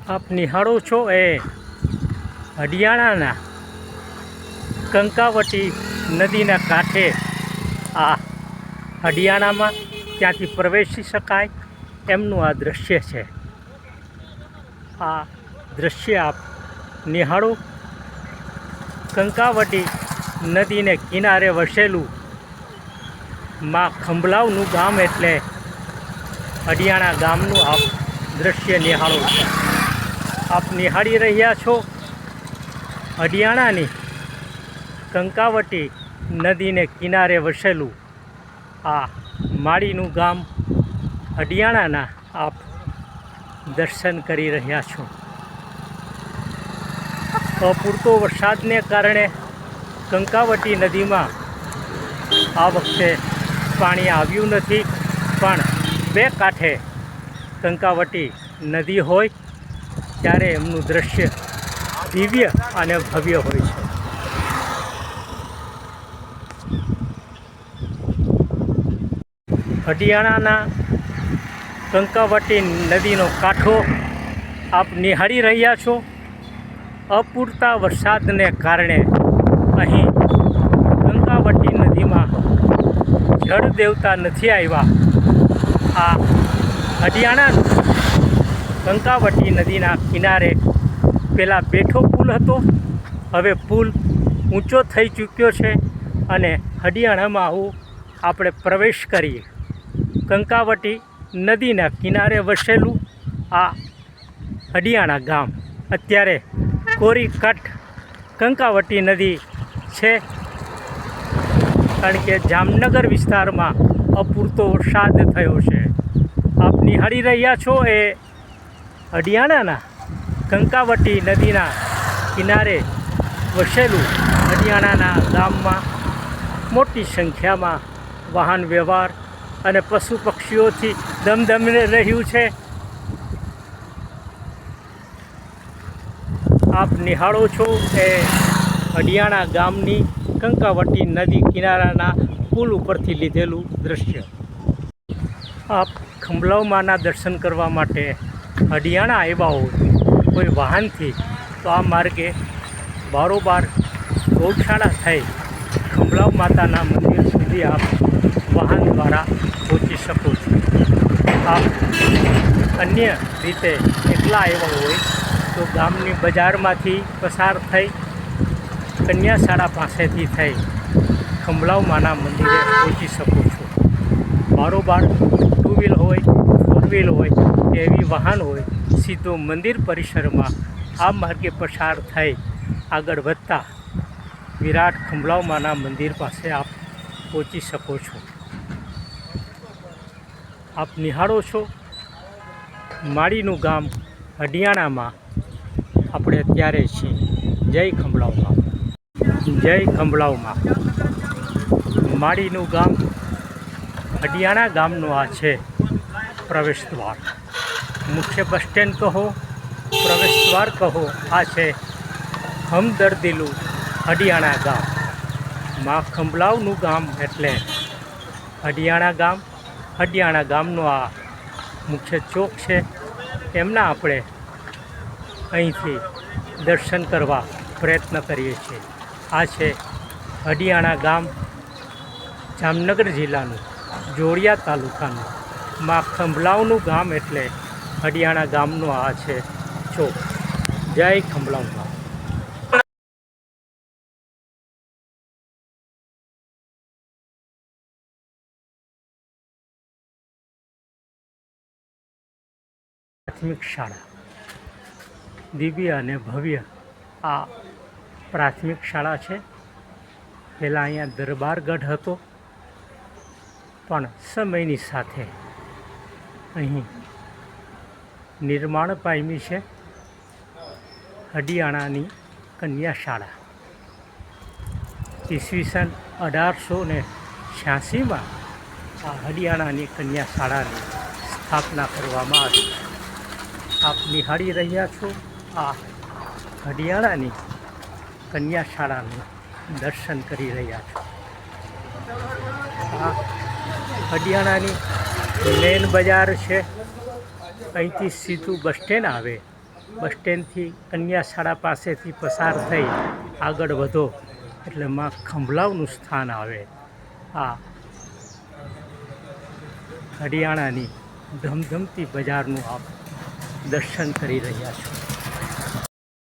આપ નિહાળો છો એ હડિયાણાના કંકાવટી નદીના કાંઠે આ હડિયાણામાં ત્યાંથી પ્રવેશી શકાય એમનું આ દૃશ્ય છે। આ દૃશ્ય આપ નિહાળો। કંકાવટી નદીને કિનારે વસેલું માં ખંભલાવનું ગામ એટલે હડિયાણા ગામનું આપ દૃશ્ય નિહાળો। આપ નિહાળી રહ્યા છો હડિયાણાની કંકાવટી નદીને કિનારે વસેલું આ માળીનું ગામ હડિયાણાના આપ દર્શન કરી રહ્યા છો। અપૂરતો વરસાદને કારણે કંકાવટી નદીમાં આ વખતે પાણી આવ્યું નથી, પણ બે કાંઠે કંકાવટી નદી હોય ત્યારે એમનું દૃશ્ય દિવ્ય અને ભવ્ય હોય છે। હડિયાણાના કંકાવટી નદીનો કાંઠો આપ નિહાળી રહ્યા છો। અપૂરતા વરસાદને કારણે અહીં કંકાવટી નદીમાં જળ દેવતા નથી આવ્યા। આ હડિયાણાનું કંકાવટી નદીના કિનારે પહેલાં બેઠો પુલ હતો, હવે પુલ ઊંચો થઈ ચૂક્યો છે અને હડિયાણામાં આવું આપણે પ્રવેશ કરીએ। કંકાવટી નદીના કિનારે વસેલું આ હડિયાણા ગામ અત્યારે કોરી કટ કંકાવટી નદી છે, કારણ કે જામનગર વિસ્તારમાં અપૂરતો વરસાદ થયો છે। આપ નિહાળી રહ્યા છો એ હડિયાણાના કંકાવટી નદીના કિનારે વસેલું હડિયાણાના ગામમાં મોટી સંખ્યામાં વાહન વ્યવહાર અને પશુ પક્ષીઓથી ધમધમી રહ્યું છે। આપ નિહાળો છો એ હડિયાણા ગામની કંકાવટી નદી કિનારાના પુલ ઉપરથી લીધેલું દૃશ્ય। આપ ખંભલાવમાંના દર્શન કરવા માટે હડિયાણા આવ્યા હોય કોઈ વાહનથી તો આ માર્ગે બારોબાર ગૌશાળા થઈ ખંભલાવ માતાના મંદિર સુધી આપ વાહન દ્વારા પહોંચી શકો છો। આપ અન્ય રીતે એકલા આવ્યા હોય તો ગામની બજારમાંથી પસાર થઈ કન્યાશાળા પાસેથી થઈ ખંભલાવમાંના મંદિરે પહોંચી શકો છો। બારોબાર ટુ વ્હીલ હોય, ફોર વ્હીલ હોય કે એવી વાહન હોય સીધો મંદિર પરિસરમાં આ માર્ગે પસાર થઈ આગળ વધતા વિરાટ ખંભલાવમાંના મંદિર પાસે આપ પહોંચી શકો છો। આપ નિહાળો છો માળીનું ગામ હડિયાણામાં આપણે અત્યારે છીએ। જય ખંભલાવમાં, જય ખંભલાવમાં। માળીનું ગામ હડિયાણા ગામનું આ છે પ્રવેશ દ્વાર। મુખ્ય બસ સ્ટેન્ડ કહો, પ્રવેશ દ્વાર કહો, આ છે હમદર્દીલું હડિયાણા ગામ। માં ખંભલાવનું ગામ એટલે હડિયાણા ગામ। હડિયાણા ગામનો આ મુખ્ય ચોક છે, એમના આપણે અહીંથી દર્શન કરવા પ્રયત્ન કરીએ છીએ। આ છે હડિયાણા ગામ, જામનગર જિલ્લાનું જોડિયા તાલુકાનું માં ખંભલાવનું ગામ એટલે હડિયાણા ગામનો આ છે ચોક। જય ખંભલાવમાં। પ્રાથમિક શાળા દિવ્ય અને ભવ્ય આ પ્રાથમિક શાળા છે। પહેલાં અહીંયા દરબારગઢ હતો, પણ સમયની સાથે અહીં નિર્માણ પામી છે હડિયાણાની કન્યા શાળા। ઈસવીસન 1886માં આ હડિયાણાની કન્યા શાળાની સ્થાપના કરવામાં આવી। આપ નિહાળી રહ્યા છો આ હડિયાણાની કન્યા શાળાનું દર્શન કરી રહ્યા છો। આ હડિયાણાની મેન બજાર છે, અહીંથી સીધું બસ સ્ટેન્ડ આવે બસ સ્ટેન્ડથી કન્યા શાળા પાસેથી પસાર થઈ આગળ વધો એટલે માં ખંભલાવનું સ્થાન આવે. આ હરિયાણાની ધમધમતી બજારનું આપ દર્શન કરી રહ્યા છો.